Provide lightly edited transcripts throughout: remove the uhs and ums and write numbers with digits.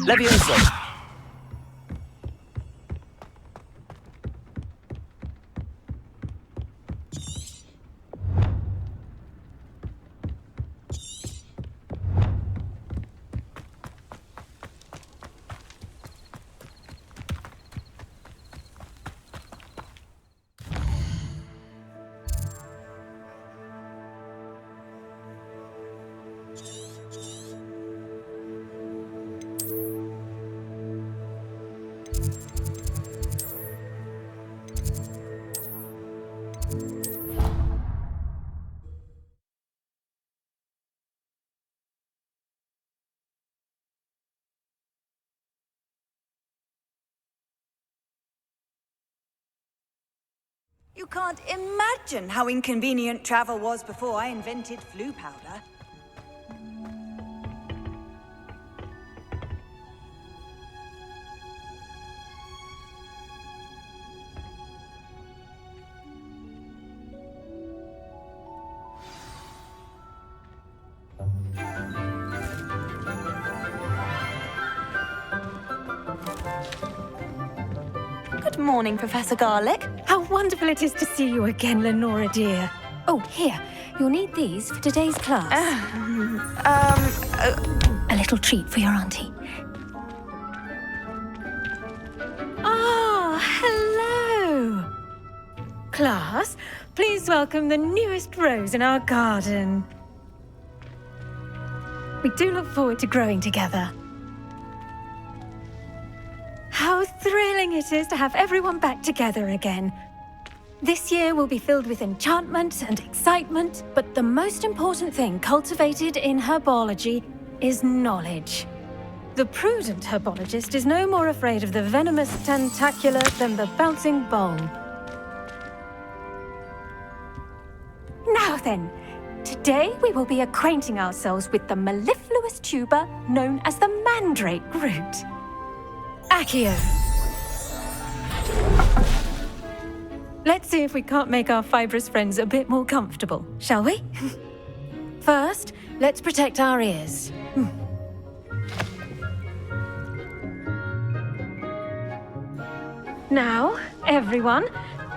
Levioso! You can't imagine how inconvenient travel was before I invented flu powder. Good morning, Professor Garlick. How wonderful it is to see you again, Lenora dear. Oh, here. You'll need these for today's class. A little treat for your auntie. Ah, hello. Class, please welcome the newest rose in our garden. We do look forward to growing together. How thrilling it is to have everyone back together again. This year will be filled with enchantment and excitement, but the most important thing cultivated in herbology is knowledge. The prudent herbologist is no more afraid of the venomous tentacula than the bouncing bowl. Now then, today we will be acquainting ourselves with the mellifluous tuber known as the mandrake root. Accio. Let's see if we can't make our fibrous friends a bit more comfortable, shall we? First, let's protect our ears. Now, everyone,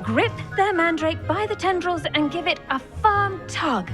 grip their mandrake by the tendrils and give it a firm tug.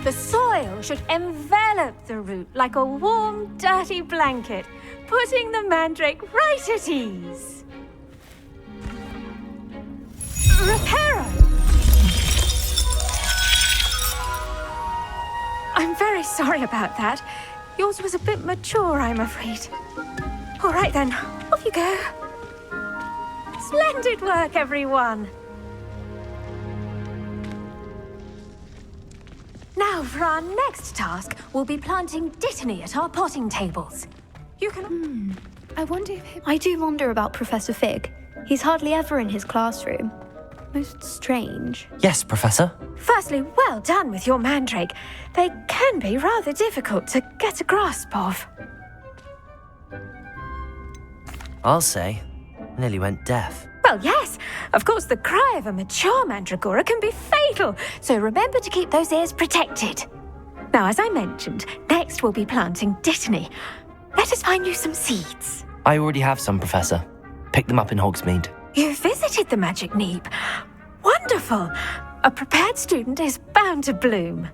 The soil should envelop the root like a warm, dirty blanket, putting the mandrake right at ease. Reparo! I'm very sorry about that. Yours was a bit mature, I'm afraid. All right then, off you go. Splendid work, everyone. Now, for our next task, we'll be planting dittany at our potting tables. You can... I do wonder about Professor Fig. He's hardly ever in his classroom. Most strange. Yes, Professor. Firstly, well done with your mandrake. They can be rather difficult to get a grasp of. I'll say, nearly went deaf. Well, yes. Of course, the cry of a mature mandragora can be fatal, so remember to keep those ears protected. Now, as I mentioned, next we'll be planting dittany. Let us find you some seeds. I already have some, Professor. Picked them up in Hogsmeade. You visited the Magic Neep. Wonderful. A prepared student is bound to bloom.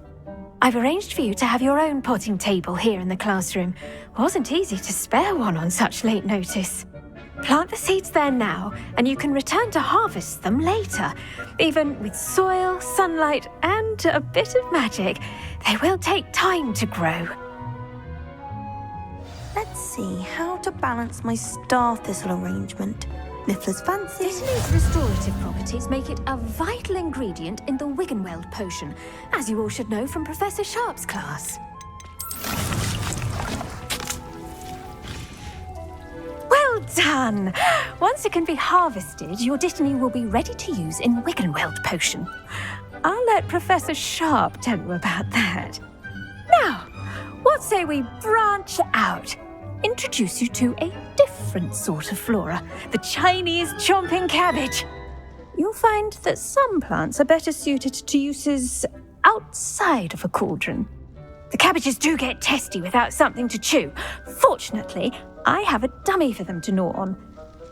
I've arranged for you to have your own potting table here in the classroom. Wasn't easy to spare one on such late notice. Plant the seeds there now, and you can return to harvest them later. Even with soil, sunlight, and a bit of magic, they will take time to grow. Let's see how to balance my star thistle arrangement. Niffler's fancy. Italy's restorative properties make it a vital ingredient in the Wiggenweld potion, as you all should know from Professor Sharp's class. Well done! Once it can be harvested, your dittany will be ready to use in Wiggenweld potion. I'll let Professor Sharp tell you about that. Now, what say we branch out? Introduce you to a different sort of flora, the Chinese chomping cabbage. You'll find that some plants are better suited to uses outside of a cauldron. The cabbages do get testy without something to chew. Fortunately, I have a dummy for them to gnaw on.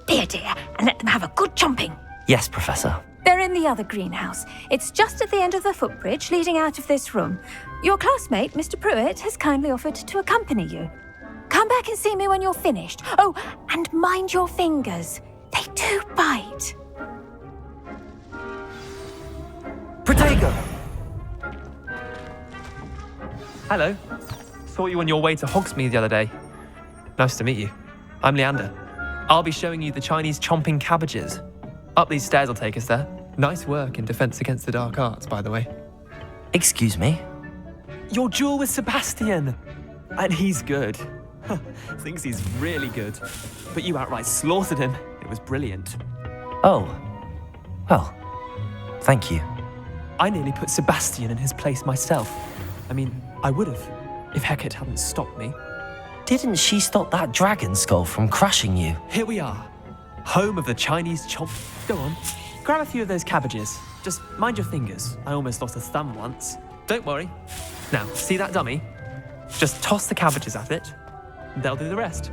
Be a dear and let them have a good chomping. Yes, Professor. They're in the other greenhouse. It's just at the end of the footbridge leading out of this room. Your classmate, Mr. Pruitt, has kindly offered to accompany you. Come back and see me when you're finished. Oh, and mind your fingers. They do bite. Protego! Hello. Saw you on your way to Hogsmeade the other day. Nice to meet you. I'm Leander. I'll be showing you the Chinese chomping cabbages. Up these stairs will take us there. Nice work in Defense Against the Dark Arts, by the way. Excuse me? Your duel with Sebastian! And he's good. Thinks he's really good. But you outright slaughtered him. It was brilliant. Oh. Well, thank you. I nearly put Sebastian in his place myself. I mean, I would have, if Hecate hadn't stopped me. Didn't she stop that dragon skull from crushing you? Here we are. Home of the Chinese chomp. Go on, grab a few of those cabbages. Just mind your fingers. I almost lost a thumb once. Don't worry. Now, see that dummy? Just toss the cabbages at it. They'll do the rest.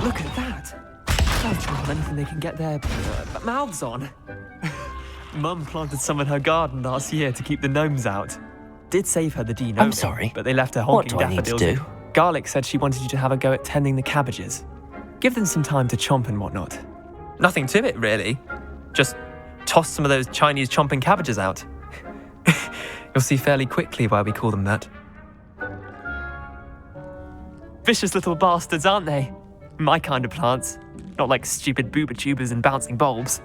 Look at that! They'll chomp on anything they can get their mouths on. Mum planted some in her garden last year to keep the gnomes out. Did save her the D-gnome. I'm sorry. But they left her What honking do I need to daffodils. do? Garlic said she wanted you to have a go at tending the cabbages. Give them some time to chomp and whatnot. Nothing to it, really. Just toss some of those Chinese chomping cabbages out. You'll see fairly quickly why we call them that. Vicious little bastards, aren't they? My kind of plants. Not like stupid booba tubers and bouncing bulbs.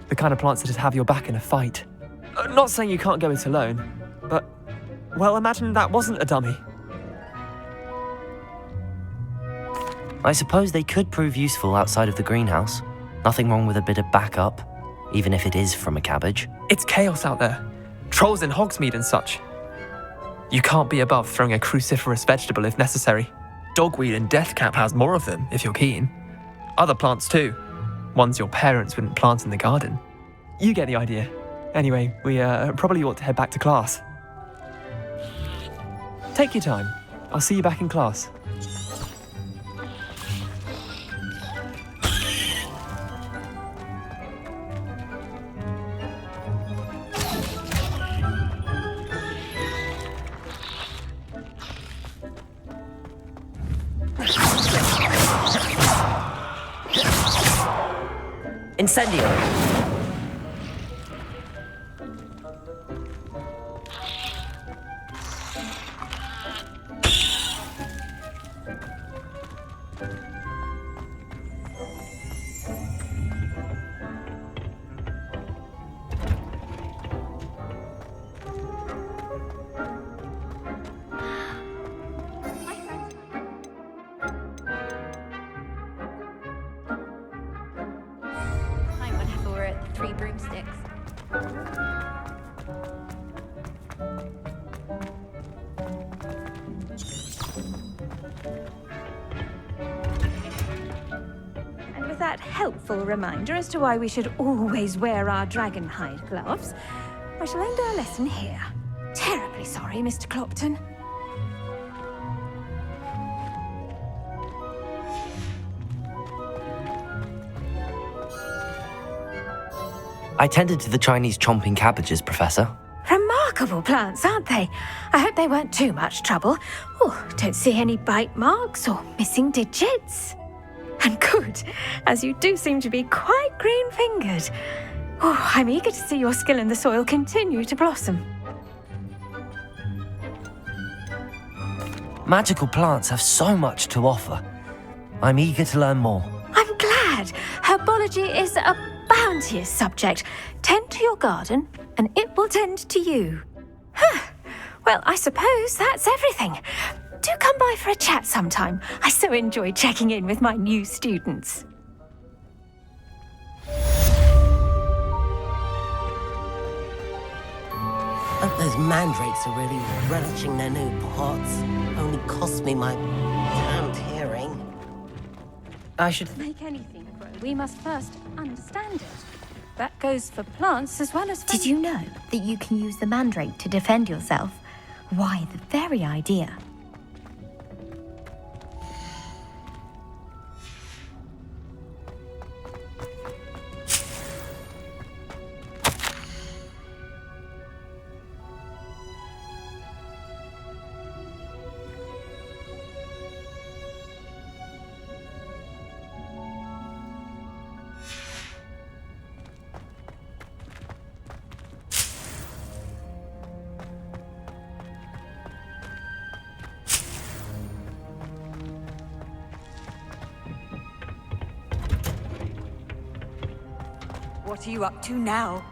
The kind of plants that just have your back in a fight. Not saying you can't go it alone, but, well, imagine that wasn't a dummy. I suppose they could prove useful outside of the greenhouse. Nothing wrong with a bit of backup, even if it is from a cabbage. It's chaos out there. Trolls in Hogsmeade and such. You can't be above throwing a cruciferous vegetable if necessary. Dogweed and deathcap has more of them, if you're keen. Other plants too. Ones your parents wouldn't plant in the garden. You get the idea. Anyway, we probably ought to head back to class. Take your time. I'll see you back in class. Incendio! Time whenever we're at 3 broomsticks. And with that helpful reminder as to why we should always wear our dragon hide gloves, I shall end our lesson here. Terribly sorry, Mr. Clopton. I tended to the Chinese chomping cabbages, Professor. Remarkable plants, aren't they? I hope they weren't too much trouble. Oh, don't see any bite marks or missing digits. And good, as you do seem to be quite green-fingered. Oh, I'm eager to see your skill in the soil continue to blossom. Magical plants have so much to offer. I'm eager to learn more. I'm glad. Herbology is a bounteous subject. Tend to your garden, and it will tend to you. Well, I suppose that's everything. Do come by for a chat sometime. I so enjoy checking in with my new students. Hope those mandrakes are really relishing their new pots. Only cost me my damned hearing. I should... Make anything grow, we must first understand it. That goes for plants as well as for... Did you know that you can use the mandrake to defend yourself? Why, the very idea. What are you up to now?